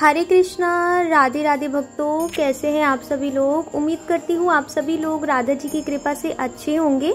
हरे कृष्णा, राधे राधे भक्तों, कैसे हैं आप सभी लोग। उम्मीद करती हूँ आप सभी लोग राधा जी की कृपा से अच्छे होंगे,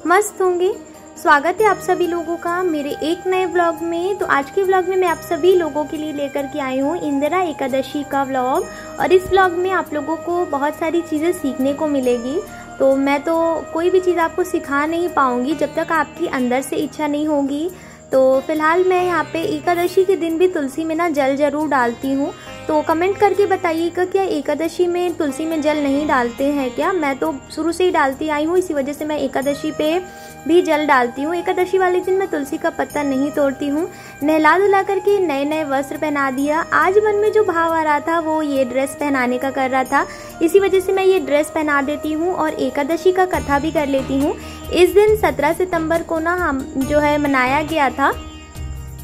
मस्त होंगे। स्वागत है आप सभी लोगों का मेरे एक नए व्लॉग में। तो आज के व्लॉग में मैं आप सभी लोगों के लिए लेकर के आई हूँ इंदिरा एकादशी का व्लॉग, और इस व्लॉग में आप लोगों को बहुत सारी चीज़ें सीखने को मिलेगी। तो मैं तो कोई भी चीज़ आपको सिखा नहीं पाऊँगी जब तक आपकी अंदर से इच्छा नहीं होगी। तो फिलहाल मैं यहाँ पे एकादशी के दिन भी तुलसी में ना जल जरूर डालती हूँ। तो कमेंट करके बताइएगा क्या एकादशी में तुलसी में जल नहीं डालते हैं क्या। मैं तो शुरू से ही डालती आई हूँ, इसी वजह से मैं एकादशी पे भी जल डालती हूँ। एकादशी वाले दिन मैं तुलसी का पत्ता नहीं तोड़ती हूँ। नहला धुला करके नए नए वस्त्र पहना दिया। आज मन में जो भाव आ रहा था वो ये ड्रेस पहनाने का कर रहा था, इसी वजह से मैं ये ड्रेस पहना देती हूँ और एकादशी का कथा भी कर लेती हूँ। इस दिन 17 सितंबर को ना हम जो है मनाया गया था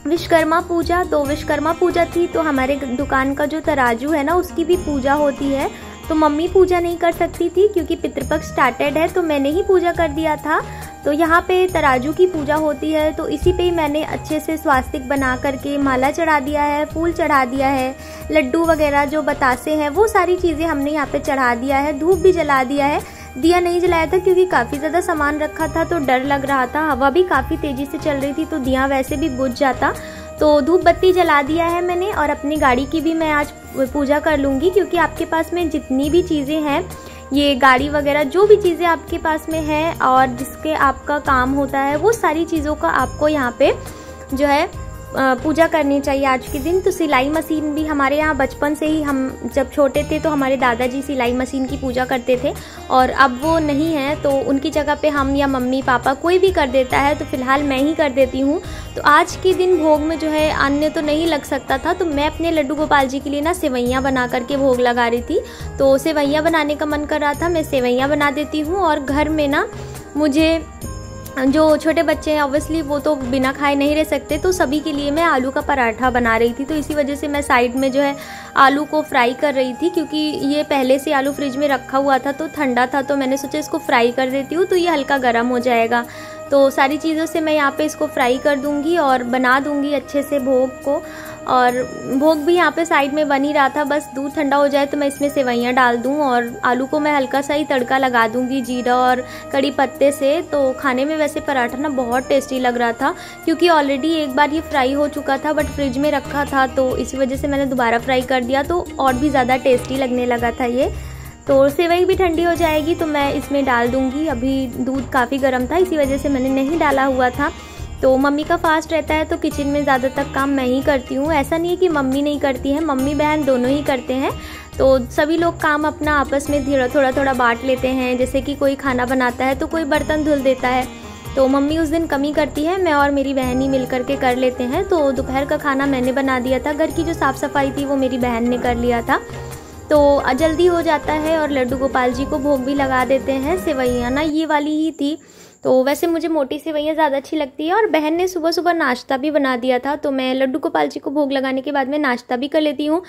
विश्वकर्मा पूजा। तो विश्वकर्मा पूजा थी तो हमारे दुकान का जो तराजू है ना उसकी भी पूजा होती है। तो मम्मी पूजा नहीं कर सकती थी क्योंकि पितृपक्ष स्टार्टेड है, तो मैंने ही पूजा कर दिया था। तो यहाँ पे तराजू की पूजा होती है, तो इसी पे ही मैंने अच्छे से स्वास्तिक बना करके माला चढ़ा दिया है, फूल चढ़ा दिया है, लड्डू वगैरह जो बतासे हैं वो सारी चीज़ें हमने यहाँ पे चढ़ा दिया है। धूप भी जला दिया है, दिया नहीं जलाया था क्योंकि काफ़ी ज़्यादा सामान रखा था तो डर लग रहा था। हवा भी काफ़ी तेज़ी से चल रही थी तो दिया वैसे भी बुझ जाता। तो धूप बत्ती जला दिया है मैंने, और अपनी गाड़ी की भी मैं आज पूजा कर लूँगी क्योंकि आपके पास में जितनी भी चीज़ें हैं, ये गाड़ी वगैरह जो भी चीज़ें आपके पास में है और जिसके आपका काम होता है वो सारी चीज़ों का आपको यहाँ पे जो है पूजा करनी चाहिए आज के दिन। तो सिलाई मशीन भी हमारे यहाँ बचपन से ही, हम जब छोटे थे तो हमारे दादाजी सिलाई मशीन की पूजा करते थे, और अब वो नहीं है तो उनकी जगह पे हम या मम्मी पापा कोई भी कर देता है, तो फिलहाल मैं ही कर देती हूँ। तो आज के दिन भोग में जो है अन्य तो नहीं लग सकता था, तो मैं अपने लड्डू गोपाल जी के लिए ना सेवैयाँ बना करके भोग लगा रही थी। तो सेवैयाँ बनाने का मन कर रहा था, मैं सेवैयाँ बना देती हूँ। और घर में ना मुझे जो छोटे बच्चे हैं ऑब्वियसली वो तो बिना खाए नहीं रह सकते, तो सभी के लिए मैं आलू का पराठा बना रही थी। तो इसी वजह से मैं साइड में जो है आलू को फ्राई कर रही थी, क्योंकि ये पहले से आलू फ्रिज में रखा हुआ था तो ठंडा था, तो मैंने सोचा इसको फ्राई कर देती हूँ तो ये हल्का गर्म हो जाएगा। तो सारी चीज़ों से मैं यहाँ पे इसको फ्राई कर दूँगी और बना दूँगी अच्छे से भोग को। और भोग भी यहाँ पे साइड में बन ही रहा था, बस दूध ठंडा हो जाए तो मैं इसमें सेवैयाँ डाल दूँ, और आलू को मैं हल्का सा ही तड़का लगा दूँगी जीरा और कड़ी पत्ते से। तो खाने में वैसे पराठा ना बहुत टेस्टी लग रहा था, क्योंकि ऑलरेडी एक बार ये फ्राई हो चुका था बट फ्रिज में रखा था, तो इसी वजह से मैंने दोबारा फ्राई कर दिया तो और भी ज़्यादा टेस्टी लगने लगा था ये। तो सेवई भी ठंडी हो जाएगी तो मैं इसमें डाल दूँगी। अभी दूध काफ़ी गर्म था इसी वजह से मैंने नहीं डाला हुआ था। तो मम्मी का फास्ट रहता है तो किचन में ज़्यादातर काम मैं ही करती हूँ। ऐसा नहीं है कि मम्मी नहीं करती हैं, मम्मी बहन दोनों ही करते हैं। तो सभी लोग काम अपना आपस में थोड़ा थोड़ा बांट लेते हैं। जैसे कि कोई खाना बनाता है तो कोई बर्तन धुल देता है, तो मम्मी उस दिन कमी करती है, मैं और मेरी बहन ही मिल करके कर लेते हैं। तो दोपहर का खाना मैंने बना दिया था, घर की जो साफ़ सफाई थी वो मेरी बहन ने कर लिया था, तो जल्दी हो जाता है। और लड्डू गोपाल जी को भोग भी लगा देते हैं। सेवैयाँ ना ये वाली ही थी, तो वैसे मुझे मोटी सेवैयाँ ज़्यादा अच्छी लगती है। और बहन ने सुबह सुबह नाश्ता भी बना दिया था, तो मैं लड्डू गोपाल जी को भोग लगाने के बाद में नाश्ता भी कर लेती हूँ।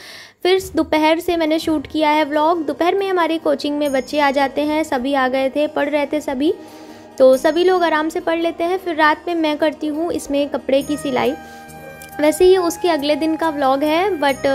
फिर दोपहर से मैंने शूट किया है व्लॉग। दोपहर में हमारी कोचिंग में बच्चे आ जाते हैं, सभी आ गए थे, पढ़ रहे थे सभी, तो सभी लोग आराम से पढ़ लेते हैं। फिर रात में मैं करती हूँ इसमें कपड़े की सिलाई। वैसे ये उसके अगले दिन का व्लॉग है, बट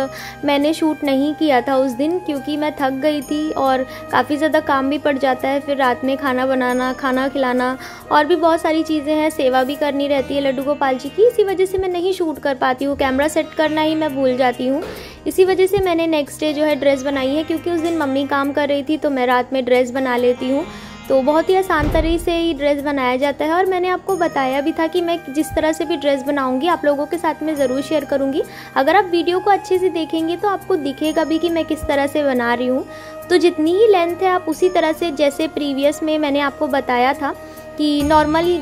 मैंने शूट नहीं किया था उस दिन क्योंकि मैं थक गई थी और काफ़ी ज़्यादा काम भी पड़ जाता है। फिर रात में खाना बनाना, खाना खिलाना और भी बहुत सारी चीज़ें हैं, सेवा भी करनी रहती है लड्डू गोपाल जी की, इसी वजह से मैं नहीं शूट कर पाती हूँ। कैमरा सेट करना ही मैं भूल जाती हूँ। इसी वजह से मैंने नेक्स्ट डे जो है ड्रेस बनाई है, क्योंकि उस दिन मम्मी काम कर रही थी तो मैं रात में ड्रेस बना लेती हूँ। तो बहुत ही आसान तरीके से ये ड्रेस बनाया जाता है और मैंने आपको बताया भी था कि मैं जिस तरह से भी ड्रेस बनाऊंगी आप लोगों के साथ में ज़रूर शेयर करूंगी। अगर आप वीडियो को अच्छे से देखेंगे तो आपको दिखेगा भी कि मैं किस तरह से बना रही हूँ। तो जितनी ही लेंथ है आप उसी तरह से, जैसे प्रीवियस में मैंने आपको बताया था कि नॉर्मली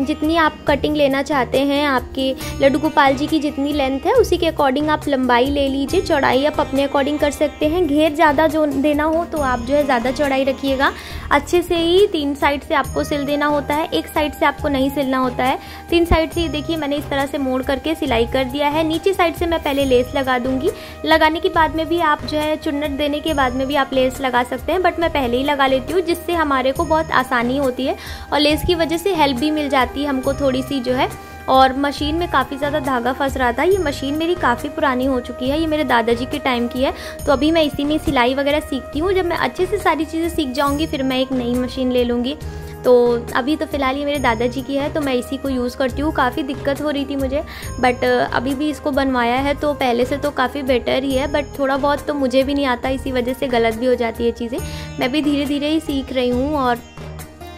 जितनी आप कटिंग लेना चाहते हैं, आपके लड्डू गोपाल जी की जितनी लेंथ है उसी के अकॉर्डिंग आप लंबाई ले लीजिए। चौड़ाई आप अपने अकॉर्डिंग कर सकते हैं। घेर ज़्यादा जो देना हो तो आप जो है ज़्यादा चौड़ाई रखिएगा। अच्छे से ही 3 साइड से आपको सिल देना होता है, एक साइड से आपको नहीं सिलना होता है। 3 साइड से देखिए मैंने इस तरह से मोड़ करके सिलाई कर दिया है। नीचे साइड से मैं पहले लेस लगा दूंगी। लगाने के बाद में भी आप जो है चुन्नट देने के बाद में भी आप लेस लगा सकते हैं, बट मैं पहले ही लगा लेती हूँ जिससे हमारे को बहुत आसानी होती है और लेस की वजह से हेल्प भी मिल जाती है हमको थोड़ी सी जो है। और मशीन में काफ़ी ज़्यादा धागा फंस रहा था। ये मशीन मेरी काफ़ी पुरानी हो चुकी है, ये मेरे दादाजी के टाइम की है। तो अभी मैं इसी में सिलाई वगैरह सीखती हूँ। जब मैं अच्छे से सारी चीज़ें सीख जाऊँगी फिर मैं एक नई मशीन ले लूँगी। तो अभी तो फ़िलहाल ये मेरे दादाजी की है तो मैं इसी को यूज़ करती हूँ। काफ़ी दिक्कत हो रही थी मुझे, बट अभी भी इसको बनवाया है तो पहले से तो काफ़ी बेटर ही है। बट थोड़ा बहुत तो मुझे भी नहीं आता, इसी वजह से गलत भी हो जाती है चीज़ें। मैं भी धीरे धीरे ही सीख रही हूँ और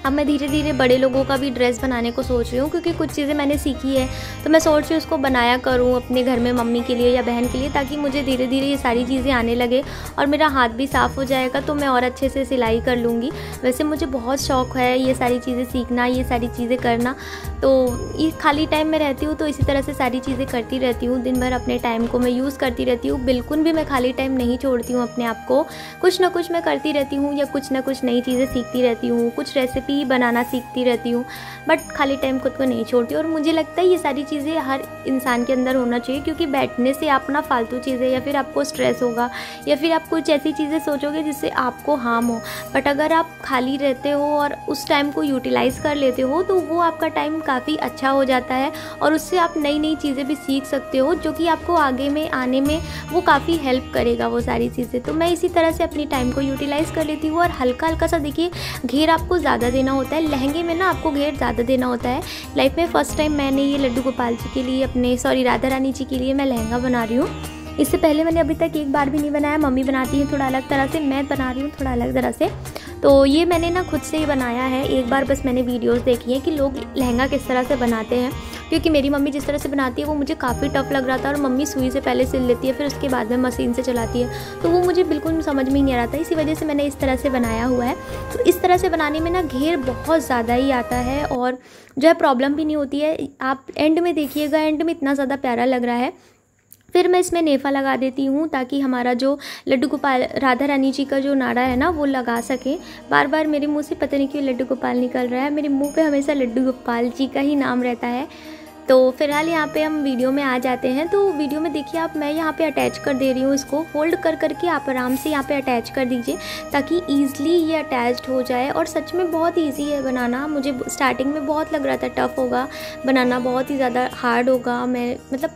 अब मैं धीरे धीरे बड़े लोगों का भी ड्रेस बनाने को सोच रही हूँ, क्योंकि कुछ चीज़ें मैंने सीखी है तो मैं सोच रही हूँ उसको बनाया करूँ अपने घर में मम्मी के लिए या बहन के लिए, ताकि मुझे धीरे धीरे ये सारी चीज़ें आने लगे और मेरा हाथ भी साफ़ हो जाएगा तो मैं और अच्छे से सिलाई कर लूँगी। वैसे मुझे बहुत शौक़ है ये सारी चीज़ें सीखना, ये सारी चीज़ें करना। तो ये खाली टाइम में रहती हूँ तो इसी तरह से सारी चीज़ें करती रहती हूँ। दिन भर अपने टाइम को मैं यूज़ करती रहती हूँ। बिल्कुल भी मैं खाली टाइम नहीं छोड़ती हूँ अपने आप को। कुछ ना कुछ मैं करती रहती हूँ या कुछ ना कुछ नई चीज़ें सीखती रहती हूँ, कुछ रेसिपी बनाना सीखती रहती हूँ, बट खाली टाइम खुद को नहीं छोड़ती। और मुझे लगता है ये सारी चीज़ें हर इंसान के अंदर होना चाहिए, क्योंकि बैठने से आप ना फालतू चीज़ें या फिर आपको स्ट्रेस होगा या फिर आप कुछ ऐसी चीज़ें सोचोगे जिससे आपको हार्म हो। बट अगर आप खाली रहते हो और उस टाइम को यूटिलाइज़ कर लेते हो तो वो आपका टाइम काफ़ी अच्छा हो जाता है और उससे आप नई नई चीज़ें भी सीख सकते हो, जो कि आपको आगे में आने में वो काफ़ी हेल्प करेगा वो सारी चीज़ें। तो मैं इसी तरह से अपनी टाइम को यूटिलाइज़ कर लेती हूँ। और हल्का हल्का सा देखिए घेर आपको ज़्यादा देना होता है, लहंगे में ना आपको घेर ज़्यादा देना होता है। लाइफ में फ़र्स्ट टाइम मैंने ये लड्डू गोपाल जी के लिए राधा रानी जी के लिए मैं लहंगा बना रही हूँ। इससे पहले मैंने अभी तक एक बार भी नहीं बनाया। मम्मी बनाती है थोड़ा अलग तरह से, मैं बना रही हूँ थोड़ा अलग तरह से। तो ये मैंने ना खुद से ही बनाया है। एक बार बस मैंने वीडियोस देखी हैं कि लोग लहंगा किस तरह से बनाते हैं, क्योंकि मेरी मम्मी जिस तरह से बनाती है वो मुझे काफ़ी टफ लग रहा था। और मम्मी सुई से पहले सिल लेती है फिर उसके बाद में मशीन से चलाती है, तो वो मुझे बिल्कुल समझ में ही नहीं आ रहा था। इसी वजह से मैंने इस तरह से बनाया हुआ है। तो इस तरह से बनाने में ना घेर बहुत ज़्यादा ही आता है और जो है प्रॉब्लम भी नहीं होती है। आप एंड में देखिएगा, एंड में इतना ज़्यादा प्यारा लग रहा है। फिर मैं इसमें नेफा लगा देती हूँ ताकि हमारा जो लड्डू गोपाल राधा रानी जी का जो नाड़ा है ना वो लगा सके। बार बार मेरे मुंह से पता नहीं क्यों लड्डू गोपाल निकल रहा है, मेरे मुंह पे हमेशा लड्डू गोपाल जी का ही नाम रहता है। तो फिलहाल यहाँ पे हम वीडियो में आ जाते हैं। तो वीडियो में देखिए आप, मैं यहाँ पे अटैच कर दे रही हूँ इसको। फोल्ड कर करके आप आराम से यहाँ पे अटैच कर दीजिए ताकि ईज़िली ये अटैच्ड हो जाए। और सच में बहुत ईजी है बनाना। मुझे स्टार्टिंग में बहुत लग रहा था टफ़ होगा बनाना, बहुत ही ज़्यादा हार्ड होगा। मैं मतलब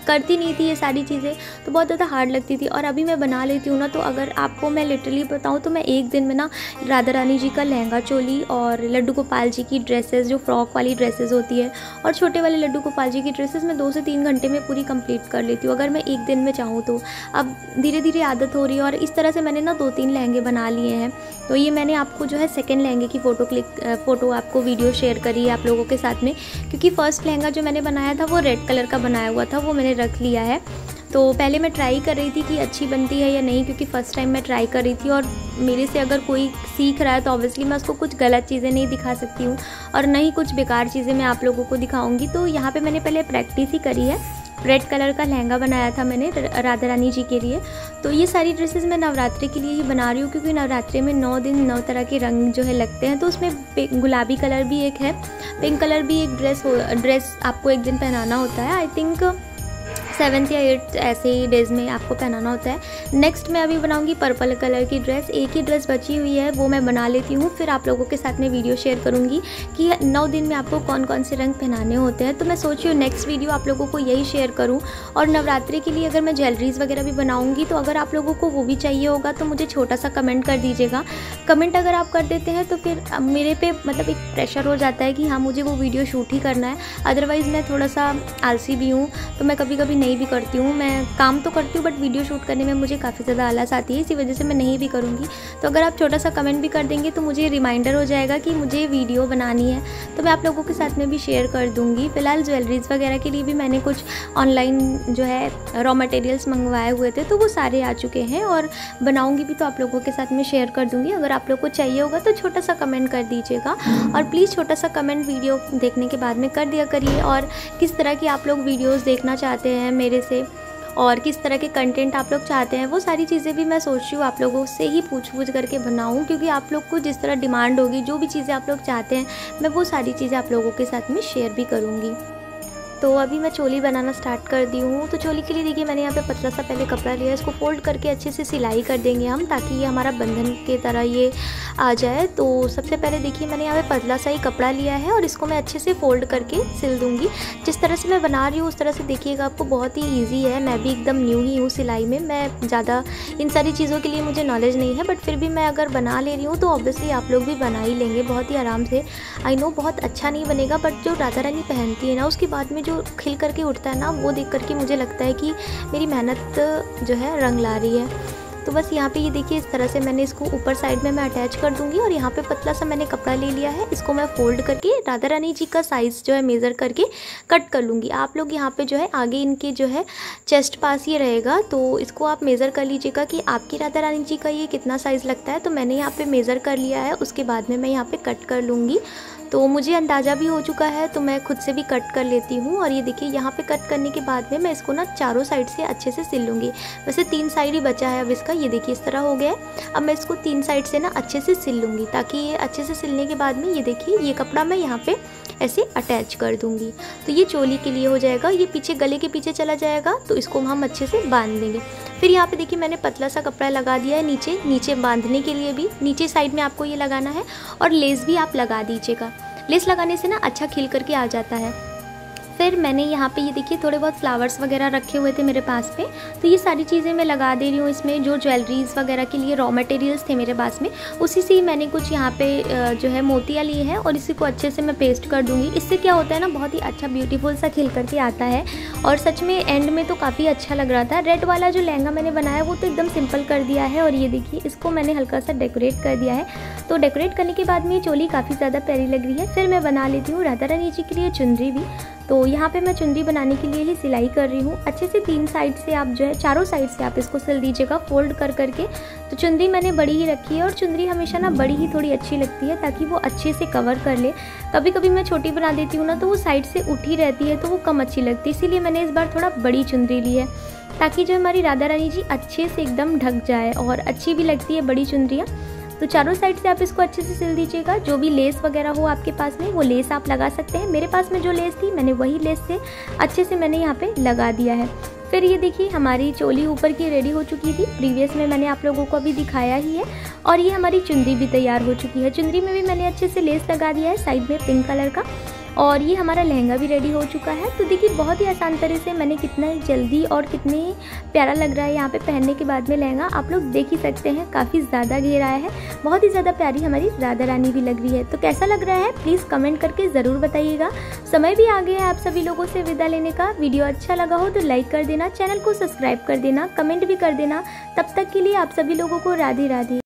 करती नहीं थी ये सारी चीज़ें तो बहुत ज़्यादा हार्ड लगती थी। और अभी मैं बना लेती हूँ ना, तो अगर आपको मैं लिटरली बताऊँ तो मैं एक दिन में ना राधा रानी जी का लहंगा चोली और लड्डू गोपाल जी की ड्रेसेस, जो फ्रॉक वाली ड्रेसेस होती है, और छोटे वाले लड्डू गोपाल जी की ड्रेसेस मैं 2 से 3 घंटे में पूरी कंप्लीट कर लेती हूँ, अगर मैं एक दिन में चाहूँ तो। अब धीरे धीरे आदत हो रही है और इस तरह से मैंने ना 2-3 लहंगे बना लिए हैं। तो ये मैंने आपको जो है सेकेंड लहंगे की फ़ोटो आपको वीडियो शेयर करी है आप लोगों के साथ में, क्योंकि फ़र्स्ट लहंगा जो मैंने बनाया था वो रेड कलर का बनाया हुआ था, वो मैंने रख लिया है। तो पहले मैं ट्राई कर रही थी कि अच्छी बनती है या नहीं, क्योंकि फ़र्स्ट टाइम मैं ट्राई कर रही थी और मेरे से अगर कोई सीख रहा है तो ऑब्वियसली मैं उसको कुछ गलत चीज़ें नहीं दिखा सकती हूँ और नहीं कुछ बेकार चीज़ें मैं आप लोगों को दिखाऊंगी। तो यहाँ पे मैंने पहले प्रैक्टिस ही करी है। रेड कलर का लहंगा बनाया था मैंने राधा रानी जी के लिए। तो ये सारी ड्रेसेस मैं नवरात्रि के लिए ही बना रही हूँ, क्योंकि नवरात्रि में 9 दिन 9 तरह के रंग जो है लगते हैं। तो उसमें गुलाबी कलर भी एक है, पिंक कलर भी एक ड्रेस आपको एक दिन पहनाना होता है। आई थिंक 7 या 8 ऐसे ही डेज़ में आपको पहनाना होता है। नेक्स्ट मैं अभी बनाऊंगी पर्पल कलर की ड्रेस। एक ही ड्रेस बची हुई है, वो मैं बना लेती हूँ, फिर आप लोगों के साथ में वीडियो शेयर करूँगी कि 9 दिन में आपको कौन कौन से रंग पहनाने होते हैं। तो मैं सोच रही हूँ नेक्स्ट वीडियो आप लोगों को यही शेयर करूँ। और नवरात्रि के लिए अगर मैं ज्वेलरीज़ वगैरह भी बनाऊँगी तो अगर आप लोगों को वो भी चाहिए होगा तो मुझे छोटा सा कमेंट कर दीजिएगा। कमेंट अगर आप कर देते हैं तो फिर मेरे पे मतलब एक प्रेशर हो जाता है कि हाँ मुझे वो वीडियो शूट ही करना है। अदरवाइज़ मैं थोड़ा सा आलसी भी हूँ तो मैं कभी कभी नहीं भी करती हूँ। मैं काम तो करती हूँ बट वीडियो शूट करने में मुझे काफ़ी ज़्यादा आलस आती है, इसी वजह से मैं नहीं भी करूँगी। तो अगर आप छोटा सा कमेंट भी कर देंगे तो मुझे रिमाइंडर हो जाएगा कि मुझे वीडियो बनानी है, तो मैं आप लोगों के साथ में भी शेयर कर दूँगी। फ़िलहाल ज्वेलरीज़ वगैरह के लिए भी मैंने कुछ ऑनलाइन जो है रॉ मटेरियल्स मंगवाए हुए थे, तो वो सारे आ चुके हैं और बनाऊँगी भी तो आप लोगों के साथ में शेयर कर दूँगी। अगर आप लोग को चाहिए होगा तो छोटा सा कमेंट कर दीजिएगा, और प्लीज़ छोटा सा कमेंट वीडियो देखने के बाद में कर दिया करिए। और किस तरह की आप लोग वीडियोस देखना चाहते हैं मेरे से, और किस तरह के कंटेंट आप लोग चाहते हैं, वो सारी चीज़ें भी मैं सोच रही हूँ आप लोगों से ही पूछ करके बनाऊँ, क्योंकि आप लोग को जिस तरह डिमांड होगी, जो भी चीज़ें आप लोग चाहते हैं, मैं वो सारी चीज़ें आप लोगों के साथ में शेयर भी करूँगी। तो अभी मैं चोली बनाना स्टार्ट कर दी हूँ। तो चोली के लिए देखिए मैंने यहाँ पे पतला सा पहले कपड़ा लिया, इसको फोल्ड करके अच्छे से सिलाई कर देंगे हम, ताकि ये हमारा बंधन के तरह ये आ जाए। तो सबसे पहले देखिए मैंने यहाँ पे पतला सा ही कपड़ा लिया है और इसको मैं अच्छे से फोल्ड करके सिल दूँगी। जिस तरह से मैं बना रही हूँ उस तरह से देखिएगा, आपको बहुत ही ईजी है। मैं भी एकदम न्यू ही हूँ सिलाई में, मैं ज़्यादा इन सारी चीज़ों के लिए मुझे नॉलेज नहीं है, बट फिर भी मैं अगर बना ले रही हूँ तो ऑब्वियसली आप लोग भी बना ही लेंगे बहुत ही आराम से। आई नो बहुत अच्छा नहीं बनेगा, बट जो राधा रानी पहनती है ना, उसके बाद में जो खिल करके उठता है ना, वो देख करके मुझे लगता है कि मेरी मेहनत जो है रंग ला रही है। तो बस यहाँ पे ये देखिए इस तरह से मैंने इसको ऊपर साइड में मैं अटैच कर दूंगी, और यहाँ पे पतला सा मैंने कपड़ा ले लिया है, इसको मैं फोल्ड करके राधा रानी जी का साइज़ जो है मेज़र करके कट कर लूँगी। आप लोग यहाँ पे जो है आगे इनके जो है चेस्ट पास ये रहेगा, तो इसको आप मेज़र कर लीजिएगा कि आपकी राधा रानी जी का ये कितना साइज़ लगता है। तो मैंने यहाँ पे मेज़र कर लिया है, उसके बाद में मैं यहाँ पे कट कर लूँगी। तो मुझे अंदाज़ा भी हो चुका है, तो मैं खुद से भी कट कर लेती हूँ। और ये देखिए यहाँ पे कट करने के बाद में मैं इसको ना चारों साइड से अच्छे से सिल लूँगी। वैसे 3 साइड ही बचा है अब इसका, ये देखिए इस तरह हो गया है। अब मैं इसको 3 साइड से ना अच्छे से सिल लूँगी, ताकि ये अच्छे से सिलने के बाद में ये देखिए ये कपड़ा मैं यहाँ पे ऐसे अटैच कर दूँगी। तो ये चोली के लिए हो जाएगा, ये पीछे गले के पीछे चला जाएगा, तो इसको हम अच्छे से बांध देंगे। फिर यहाँ पे देखिए मैंने पतला सा कपड़ा लगा दिया है नीचे बांधने के लिए भी, नीचे साइड में आपको ये लगाना है, और लेस भी आप लगा दीजिएगा। लेस लगाने से ना अच्छा खिल करके आ जाता है। फिर मैंने यहाँ पे ये देखिए थोड़े बहुत फ्लावर्स वगैरह रखे हुए थे मेरे पास में, तो ये सारी चीज़ें मैं लगा दे रही हूँ इसमें। जो ज्वेलरीज़ वगैरह के लिए रॉ मटेरियल्स थे मेरे पास में, उसी से ही मैंने कुछ यहाँ पे जो है मोतियाँ लिए हैं, और इसी को अच्छे से मैं पेस्ट कर दूँगी। इससे क्या होता है ना, बहुत ही अच्छा ब्यूटीफुल सा खिल करके आता है, और सच में एंड में तो काफ़ी अच्छा लग रहा था। रेड वाला जो लहंगा मैंने बनाया वो तो एकदम सिंपल कर दिया है, और ये देखिए इसको मैंने हल्का सा डेकोरेट कर दिया है। तो डेकोरेट करने के बाद में ये चोली काफ़ी ज़्यादा प्यारी लग रही है। फिर मैं बना लेती हूँ राधा रानी जी के लिए चुनरी भी। तो यहाँ पे मैं चुनरी बनाने के लिए ही सिलाई कर रही हूँ। अच्छे से 3 साइड से आप जो है चारों साइड से आप इसको सिल दीजिएगा फोल्ड कर करके। तो चुनरी मैंने बड़ी ही रखी है, और चुनरी हमेशा ना बड़ी ही थोड़ी अच्छी लगती है, ताकि वो अच्छे से कवर कर ले। कभी कभी मैं छोटी बना देती हूँ ना, तो वो साइड से उठी रहती है, तो वो कम अच्छी लगती है। इसीलिए मैंने इस बार थोड़ा बड़ी चुनरी ली है, ताकि जो हमारी राधा रानी जी अच्छे से एकदम ढक जाए, और अच्छी भी लगती है बड़ी चुनरियाँ। तो चारों साइड से आप इसको अच्छे से सिल दीजिएगा। जो भी लेस वगैरह हो आपके पास में, वो लेस आप लगा सकते हैं। मेरे पास में जो लेस थी मैंने वही लेस से अच्छे से मैंने यहाँ पे लगा दिया है। फिर ये देखिए हमारी चोली ऊपर की रेडी हो चुकी थी, प्रीवियस में मैंने आप लोगों को अभी दिखाया ही है। और ये हमारी चुनरी भी तैयार हो चुकी है। चुनरी में भी मैंने अच्छे से लेस लगा दिया है साइड में पिंक कलर का, और ये हमारा लहंगा भी रेडी हो चुका है। तो देखिए बहुत ही आसान तरह से मैंने कितना जल्दी और कितने प्यारा लग रहा है यहाँ पे पहनने के बाद में लहंगा, आप लोग देख ही सकते हैं। काफ़ी ज़्यादा घेर आया है, बहुत ही ज़्यादा प्यारी हमारी राधा रानी भी लग रही है। तो कैसा लग रहा है प्लीज़ कमेंट करके ज़रूर बताइएगा। समय भी आ गया है आप सभी लोगों से विदा लेने का। वीडियो अच्छा लगा हो तो लाइक कर देना, चैनल को सब्सक्राइब कर देना, कमेंट भी कर देना। तब तक के लिए आप सभी लोगों को राधे राधे।